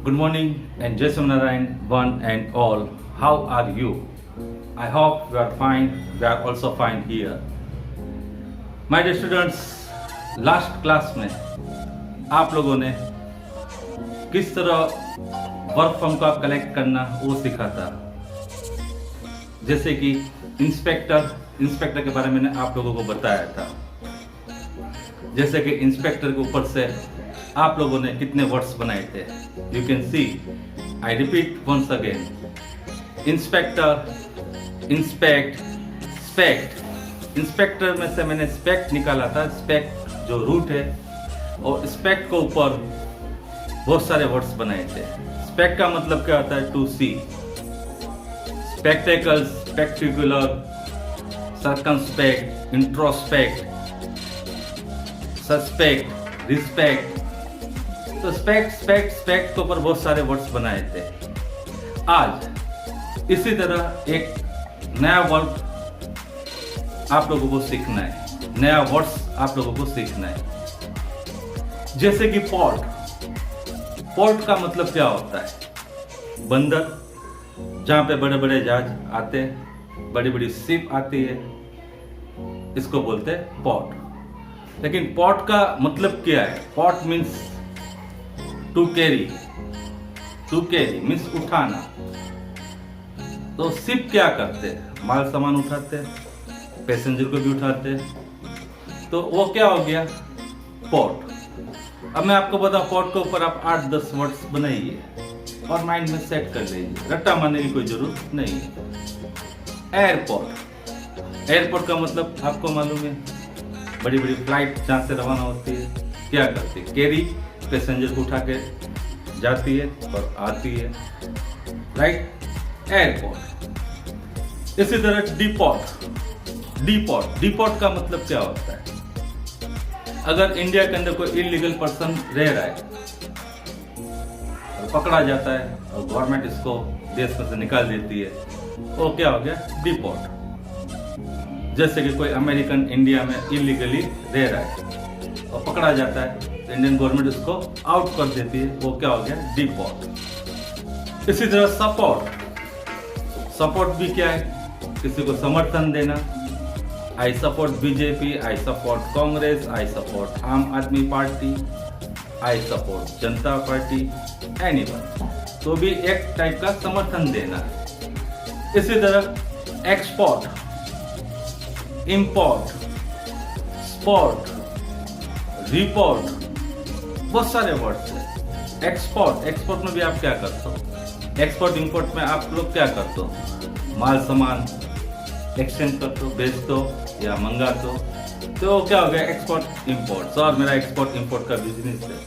Good morning and Jai Narayan, one and all. How are you? I hope you are fine. We are also fine here. My dear students, last class में आप लोगों ने किस तरह work form का collect करना वो सीखा था। जैसे कि इंस्पेक्टर के बारे में मैंने आप लोगों को बताया था। जैसे कि इंस्पेक्टर के ऊपर से आप लोगों ने कितने वर्ड्स बनाए थे। You can see, I repeat once again, inspector, inspect, spect. Inspector में से मैंने स्पेक्ट निकाला था, स्पेक्ट जो रूट है, और स्पेक्ट को ऊपर बहुत सारे वर्ड्स बनाए थे। स्पेक्ट का मतलब क्या होता है? To see, spectacles, spectacular, circumspect, introspect, suspect, respect. तो स्पेक्ट के ऊपर बहुत सारे वर्ड्स बनाए थे। आज इसी तरह एक नया वर्ड आप लोगों को सीखना है, नया वर्ड्स आप लोगों को सीखना है। जैसे कि पोर्ट का मतलब क्या होता है? बंदर, जहां पे बड़े बड़े जहाज आते हैं, बड़ी बड़ी शिप आती है, इसको बोलते हैं पोर्ट। लेकिन पोर्ट का मतलब क्या है? Port means to carry means उठाना। तो शिप क्या करते हैं? माल सामान उठाते हैं, पैसेंजर को भी उठाते हैं। तो वो क्या हो गया? पोर्ट। अब मैं आपको बताऊं, पोर्ट के ऊपर आप 8-10 वर्ड्स बनाइए और माइंड में सेट कर लीजिए, रट्टा मारने की कोई जरूरत नहीं है। एयरपोर्ट का मतलब आपको मालूम है, बड़ी बड़ी फ्लाइट जहां से रवाना होती है, क्या करती है? कैरी, पैसेंजर को उठा के जाती है और आती है, राइट? एयरपोर्ट। इसी तरह डिपोर्ट का मतलब क्या होता है? अगर इंडिया के अंदर कोई इलीगल पर्सन रह रहा है और पकड़ा जाता है और गवर्नमेंट इसको देश में से निकाल देती है, वो क्या हो गया? डिपोर्ट। जैसे कि कोई अमेरिकन इंडिया में इलीगली रह रहा है और पकड़ा जाता है, तो इंडियन गवर्नमेंट उसको आउट कर देती है, वो क्या हो गया? डिपोर्ट। इसी तरह सपोर्ट भी क्या है? किसी को समर्थन देना। I support BJP, I support Congress, I support आम आदमी party, I support Janata party, anyone. तो भी एक टाइप का समर्थन देना। इसी तरह एक्सपोर्ट, इंपोर्ट, स्पोर्ट, रिपोर्ट, बहुत सारे वर्ड्स हैं। एक्सपोर्ट में भी आप क्या करते हो? एक्सपोर्ट इंपोर्ट में आप लोग क्या करते हो? माल सामान एक्सचेंज करते हो, बेचते हो या मंगाते हो। तो क्या हो गया? Export import. सर मेरा एक्सपोर्ट इंपोर्ट का बिजनेस है,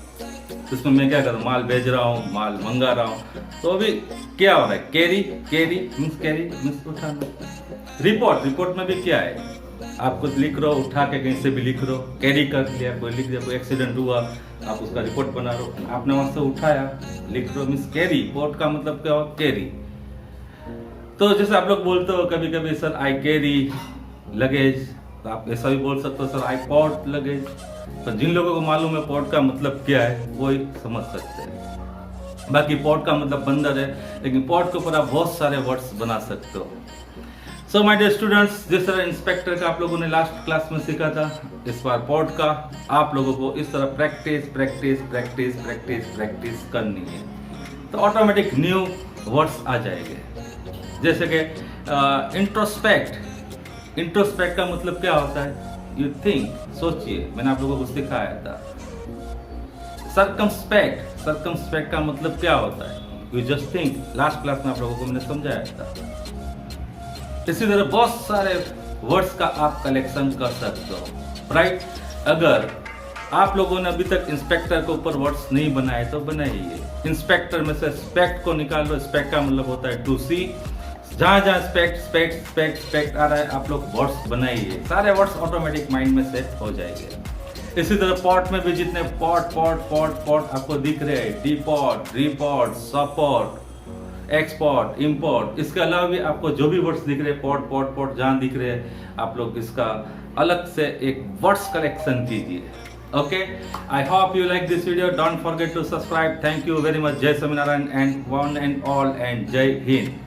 तो इसमें मैं क्या कर रहा हूँ? माल बेच रहा हूँ, माल मंगा रहा हूँ। तो अभी क्या हो रहा है? कैरी मीन्स उठाना। रिपोर्ट में भी क्या है? आप कुछ लिख रहे हो, उठा के कहीं से भी लिख रहे हो, कैरी कर लिया, कोई लिख दिया, कोई एक्सीडेंट हुआ, आप उसका रिपोर्ट बना रहे हो, आपने वहां से उठाया, लिख रहे हो, मीन्स कैरी। पोर्ट का मतलब क्या हो? कैरी। तो जैसे आप लोग बोलते हो कभी कभी, सर आई कैरी लगेज, तो आप ऐसा भी बोल सकते हो, सर आई पोर्ट लगेज। तो जिन लोगों को मालूम है पोर्ट का मतलब क्या है, वो ही समझ सकते हैं। बाकी पोर्ट का मतलब बंदर है, लेकिन पोर्ट के ऊपर आप बहुत सारे वर्ड्स बना सकते हो। सो माय डियर स्टूडेंट्स, जिस तरह इंस्पेक्टर का आप लोगों ने लास्ट क्लास में सीखा था, इस बार पोर्ट का आप लोगों को इस तरह प्रैक्टिस करनी है, तो ऑटोमेटिक न्यू वर्ड्स आ जाएंगे। जैसे कि इंट्रोस्पेक्ट का मतलब क्या होता है? यू थिंक, सोचिए, मैंने आप लोगों को सिखाया था। सर्कमस्पेक्ट का मतलब क्या होता है? You just think, last class में आप लोगों को मैंने समझाया था। इसी तरह बहुत सारे वर्ड्स का आप कलेक्शन कर सकते हो, राइट? अगर आप लोगों ने अभी तक इंस्पेक्टर के ऊपर वर्ड्स नहीं बनाए तो बनाइए। इंस्पेक्टर में से स्पेक्ट को निकाल लो। स्पेक्ट का मतलब होता है टू सी। जहां स्पेक्ट आ रहा है, आप लोग वर्ड्स बनाइए, सारे वर्ड्स ऑटोमेटिक माइंड में सेट हो जाएंगे। इसी तरह पोर्ट में भी जितने पोर्ट आपको दिख रहे हैं, deport, report, support, export, import, इसके अलावा भी आपको जो भी वर्ड्स दिख रहे हैं, पोर्ट जहां दिख रहे हैं, आप लोग इसका अलग से एक वर्ड्स कलेक्शन कीजिए। Okay, I hope you like this video. Don't forget to subscribe. Thank you very much. Jai Swaminarayan and one and all, and Jai Hind.